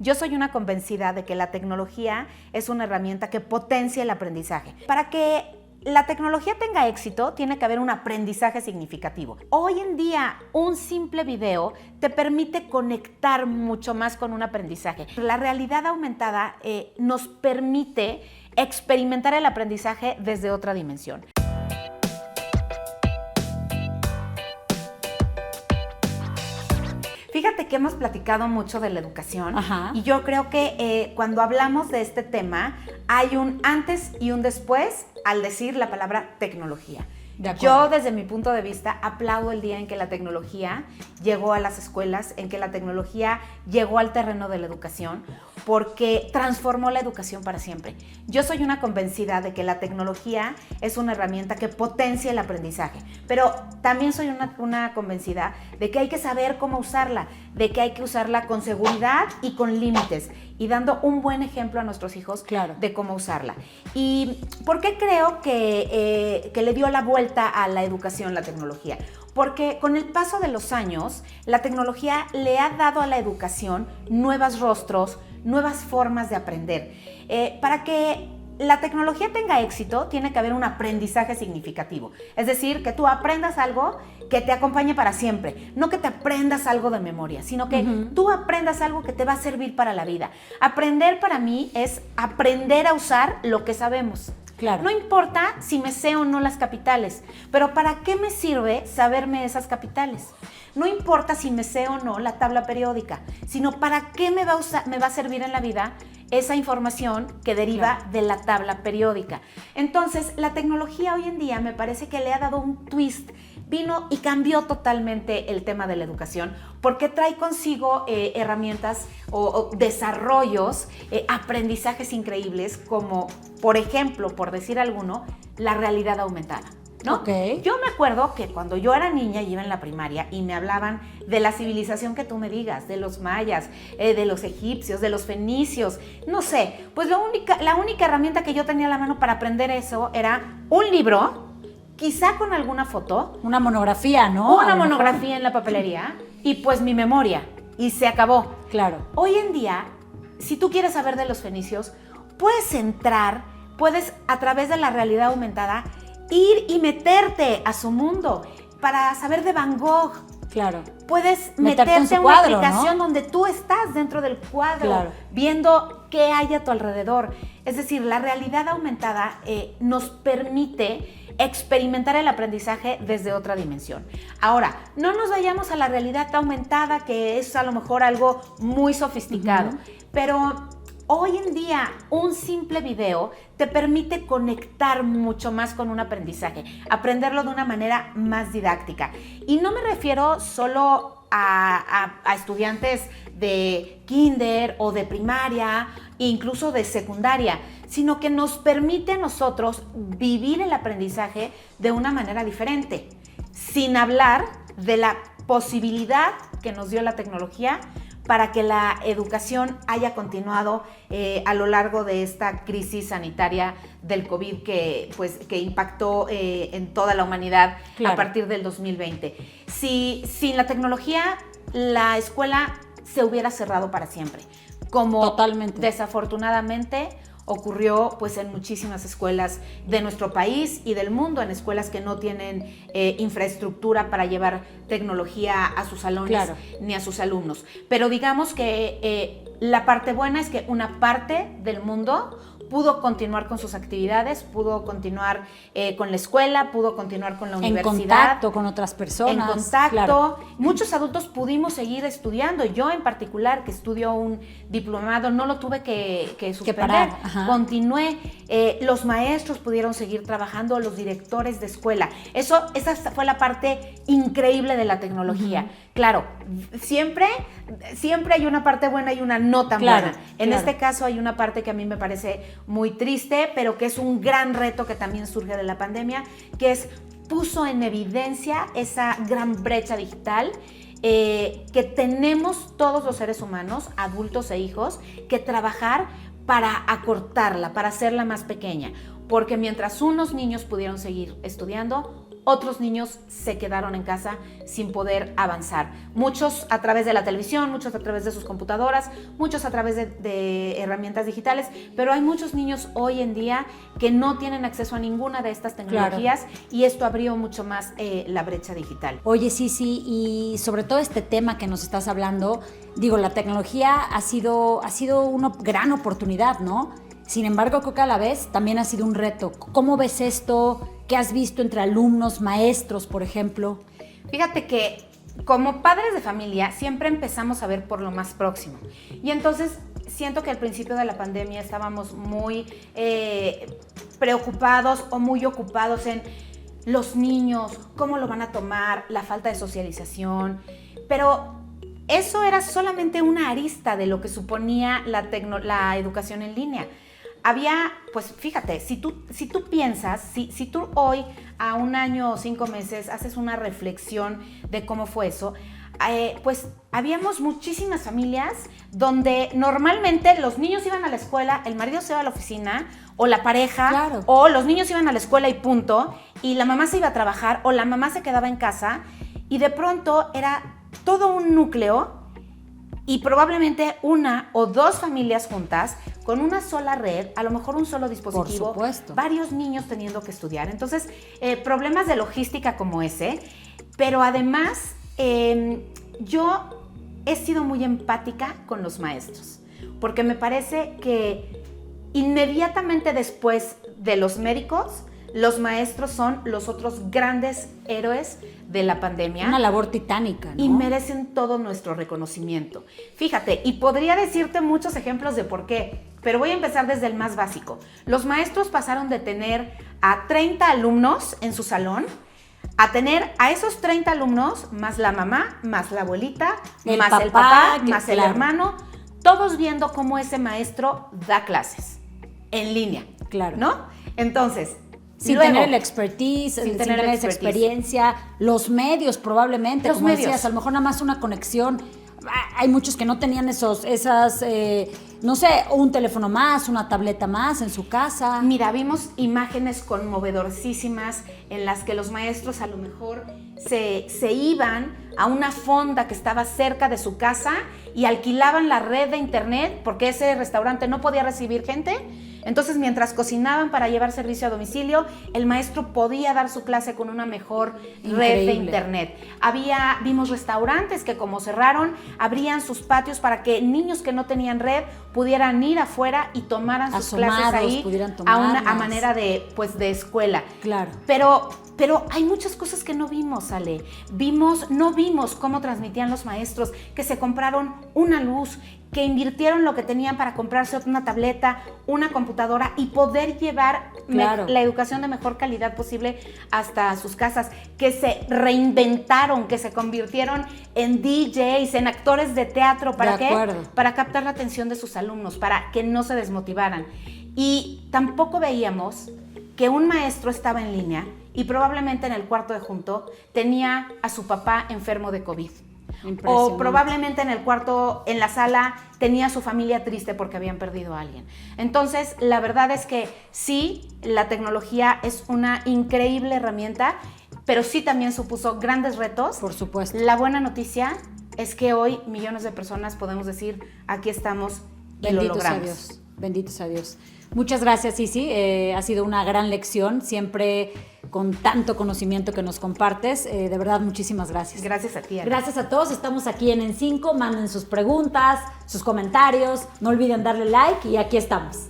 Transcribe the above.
Yo soy una convencida de que la tecnología es una herramienta que potencia el aprendizaje. Para que la tecnología tenga éxito, tiene que haber un aprendizaje significativo. Hoy en día, un simple video te permite conectar mucho más con un aprendizaje. La realidad aumentada nos permite experimentar el aprendizaje desde otra dimensión. Fíjate que hemos platicado mucho de la educación. Ajá. Y yo creo que cuando hablamos de este tema hay un antes y un después al decir la palabra tecnología. Yo, desde mi punto de vista, aplaudo el día en que la tecnología llegó a las escuelas, en que la tecnología llegó al terreno de la educación, porque transformó la educación para siempre. Yo soy una convencida de que la tecnología es una herramienta que potencia el aprendizaje, pero también soy una convencida de que hay que saber cómo usarla, de que hay que usarla con seguridad y con límites, y dando un buen ejemplo a nuestros hijos de cómo usarla. ¿Y por qué creo que le dio la vuelta a la educación la tecnología? Porque con el paso de los años, la tecnología le ha dado a la educación nuevos rostros, nuevas formas de aprender. Para que la tecnología tenga éxito, tiene que haber un aprendizaje significativo. Es decir, que tú aprendas algo que te acompañe para siempre. No que te aprendas algo de memoria, sino que tú aprendas algo que te va a servir para la vida. Aprender para mí es aprender a usar lo que sabemos. Claro. No importa si me sé o no las capitales, pero ¿para qué me sirve saberme esas capitales? No importa si me sé o no la tabla periódica, sino para qué me va a servir en la vida esa información que deriva de la tabla periódica. Entonces, la tecnología hoy en día me parece que le ha dado un twist, vino y cambió totalmente el tema de la educación, porque trae consigo herramientas o desarrollos, aprendizajes increíbles, como, por ejemplo, por decir alguno, la realidad aumentada, ¿no? Okay. Yo me acuerdo que cuando yo era niña y iba en la primaria y me hablaban de la civilización que tú me digas, de los mayas, de los egipcios, de los fenicios, no sé, pues la única herramienta que yo tenía a la mano para aprender eso era un libro, quizá con alguna foto. Una monografía, ¿no? Una monografía en la papelería y pues mi memoria. Y se acabó. Claro. Hoy en día, si tú quieres saber de los fenicios, puedes a través de la realidad aumentada ir y meterte a su mundo para saber de Van Gogh. Claro. Puedes meterte en una aplicación, ¿no?, donde tú estás dentro del cuadro, viendo qué hay a tu alrededor. Es decir, la realidad aumentada nos permite experimentar el aprendizaje desde otra dimensión. Ahora, no nos vayamos a la realidad aumentada, que es a lo mejor algo muy sofisticado, pero hoy en día un simple video te permite conectar mucho más con un aprendizaje, aprenderlo de una manera más didáctica. Y no me refiero solo a estudiantes de kinder o de primaria, incluso de secundaria, sino que nos permite a nosotros vivir el aprendizaje de una manera diferente, sin hablar de la posibilidad que nos dio la tecnología para que la educación haya continuado a lo largo de esta crisis sanitaria del COVID que impactó en toda la humanidad a partir del 2020. Sin la tecnología, la escuela se hubiera cerrado para siempre, como desafortunadamente ocurrió pues en muchísimas escuelas de nuestro país y del mundo, en escuelas que no tienen infraestructura para llevar tecnología a sus salones ni a sus alumnos. Pero digamos que la parte buena es que una parte del mundo pudo continuar con sus actividades, pudo continuar con la escuela, pudo continuar con la universidad. En contacto con otras personas. En contacto. Muchos adultos pudimos seguir estudiando. Yo en particular, que estudio un diplomado, no lo tuve que suspender. Continué. Los maestros pudieron seguir trabajando, los directores de escuela. Esa fue la parte increíble de la tecnología. Claro, siempre hay una parte buena y una no tan buena. En este caso hay una parte que a mí me parece muy triste, pero que es un gran reto que también surge de la pandemia, que puso en evidencia esa gran brecha digital que tenemos todos los seres humanos, adultos e hijos, que trabajar para acortarla, para hacerla más pequeña. Porque mientras unos niños pudieron seguir estudiando, otros niños se quedaron en casa sin poder avanzar. Muchos a través de la televisión, muchos a través de sus computadoras, muchos a través de herramientas digitales, pero hay muchos niños hoy en día que no tienen acceso a ninguna de estas tecnologías, y esto abrió mucho más la brecha digital. Oye, sí, y sobre todo este tema que nos estás hablando, digo, la tecnología ha sido una gran oportunidad, ¿no? Sin embargo, creo que a la vez también ha sido un reto. ¿Cómo ves esto? ¿Qué has visto entre alumnos, maestros, por ejemplo? Fíjate que como padres de familia siempre empezamos a ver por lo más próximo. Y entonces siento que al principio de la pandemia estábamos muy preocupados o muy ocupados en los niños, cómo lo van a tomar, la falta de socialización. Pero eso era solamente una arista de lo que suponía la educación en línea. Había, pues fíjate, si tú piensas, si tú hoy a 1 año o 5 meses haces una reflexión de cómo fue eso, pues habíamos muchísimas familias donde normalmente los niños iban a la escuela, el marido se iba a la oficina, o la pareja, claro, o los niños iban a la escuela y punto, y la mamá se iba a trabajar, o la mamá se quedaba en casa, y de pronto era todo un núcleo, y probablemente 1 o 2 familias juntas, con una sola red, a lo mejor un solo dispositivo, por supuesto, varios niños teniendo que estudiar. Entonces, problemas de logística como ese, pero además yo he sido muy empática con los maestros, porque me parece que inmediatamente después de los médicos, los maestros son los otros grandes héroes de la pandemia. Una labor titánica, ¿no? Y merecen todo nuestro reconocimiento. Fíjate, y podría decirte muchos ejemplos de por qué, pero voy a empezar desde el más básico. Los maestros pasaron de tener a 30 alumnos en su salón a tener a esos 30 alumnos, más la mamá, más la abuelita, más el papá, más el hermano, todos viendo cómo ese maestro da clases en línea, claro, ¿no? Entonces, sin luego, tener el expertise, sin tener esa experiencia, los medios probablemente, como decías, a lo mejor nada más una conexión. Hay muchos que no tenían no sé, un teléfono más, una tableta más en su casa. Mira, vimos imágenes conmovedorísimas en las que los maestros a lo mejor se iban a una fonda que estaba cerca de su casa y alquilaban la red de internet porque ese restaurante no podía recibir gente. Entonces, mientras cocinaban para llevar servicio a domicilio, el maestro podía dar su clase con una mejor red de internet. Vimos restaurantes que, como cerraron, abrían sus patios para que niños que no tenían red pudieran ir afuera y tomaran sus clases ahí a manera de escuela. Claro. Pero hay muchas cosas que no vimos, Ale. No vimos cómo transmitían los maestros, que se compraron una luz, que invirtieron lo que tenían para comprarse una tableta, una computadora y poder llevar la educación de mejor calidad posible hasta sus casas, que se reinventaron, que se convirtieron en DJs, en actores de teatro. ¿Para qué? Para captar la atención de sus alumnos, para que no se desmotivaran. Y tampoco veíamos que un maestro estaba en línea y probablemente en el cuarto de junto tenía a su papá enfermo de COVID. O probablemente en la sala tenía a su familia triste porque habían perdido a alguien. Entonces, la verdad es que sí, la tecnología es una increíble herramienta, pero sí también supuso grandes retos. Por supuesto. La buena noticia es que hoy millones de personas podemos decir, aquí estamos y lo logramos. Benditos a Dios, benditos a Dios. Muchas gracias, Isi. Ha sido una gran lección, siempre con tanto conocimiento que nos compartes. De verdad, muchísimas gracias. Gracias a ti, Ana. Gracias a todos. Estamos aquí en 5. Manden sus preguntas, sus comentarios. No olviden darle like y aquí estamos.